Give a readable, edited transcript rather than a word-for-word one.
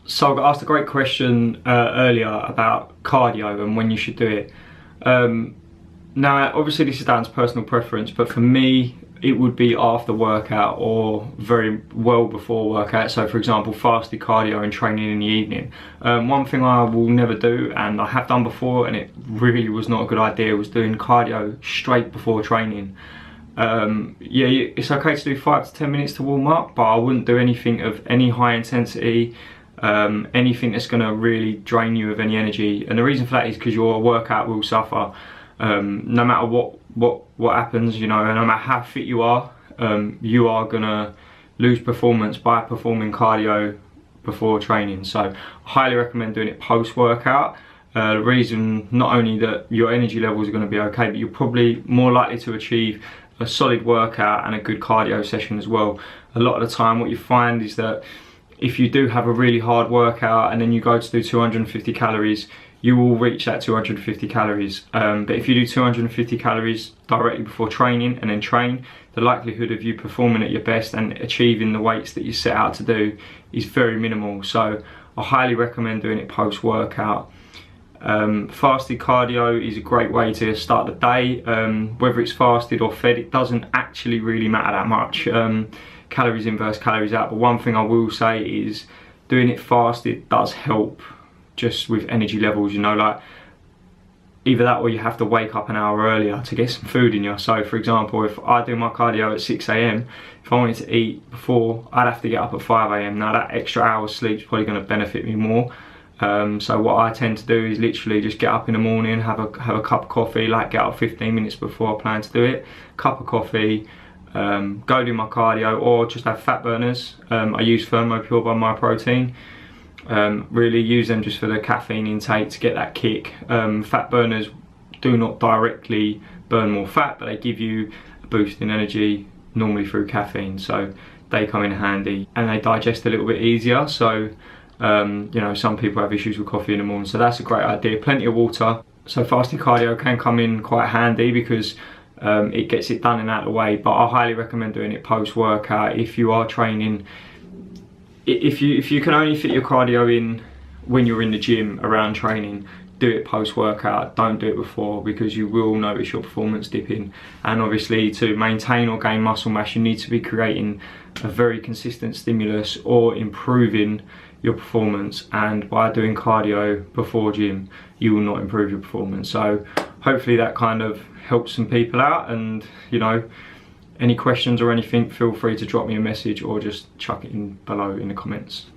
So I got asked a great question earlier about cardio and when you should do it. Now obviously this is down to personal preference, but for me it would be after workout or very well before workout. So for example, fasted cardio and training in the evening. One thing I will never do, and I have done before and it really was not a good idea, was doing cardio straight before training. Yeah, it's okay to do 5 to 10 minutes to warm up, but I wouldn't do anything of any high intensity, anything that's going to really drain you of any energy. And the reason for that is because your workout will suffer. No matter what happens, you know, no matter how fit you are gonna lose performance by performing cardio before training. So I highly recommend doing it post-workout. The reason, not only that your energy levels are going to be okay, but you're probably more likely to achieve a solid workout and a good cardio session as well. A lot of the time what you find is that if you do have a really hard workout and then you go to do 250 calories, you will reach that 250 calories. But if you do 250 calories directly before training and then train, the likelihood of you performing at your best and achieving the weights that you set out to do is very minimal. So I highly recommend doing it post-workout. Fasted cardio is a great way to start the day. Whether it's fasted or fed, it doesn't actually really matter that much. Calories in versus calories out. But one thing I will say is doing it fasted does help just with energy levels, you know, like either that or you have to wake up an hour earlier to get some food in you. So for example, if I do my cardio at 6 AM, if I wanted to eat before, I'd have to get up at 5 AM. Now that extra hour's sleep is probably going to benefit me more. So what I tend to do is literally just get up in the morning, have a cup of coffee, like get up 15 minutes before I plan to do it, cup of coffee, go do my cardio, or just have fat burners. I use Thermopure by MyProtein. Really use them just for the caffeine intake to get that kick. Fat burners do not directly burn more fat, but they give you a boost in energy normally through caffeine, so they come in handy and they digest a little bit easier. So you know, some people have issues with coffee in the morning, so that's a great idea. Plenty of water. So fasted cardio can come in quite handy because it gets it done and out of the way, but I highly recommend doing it post-workout if you are training. If you can only fit your cardio in when you're in the gym around training, do it post-workout, don't do it before, because you will notice your performance dipping. And obviously to maintain or gain muscle mass, you need to be creating a very consistent stimulus or improving your performance, and by doing cardio before gym you will not improve your performance. So hopefully that kind of helps some people out, and you know, any questions or anything, feel free to drop me a message or just chuck it in below in the comments.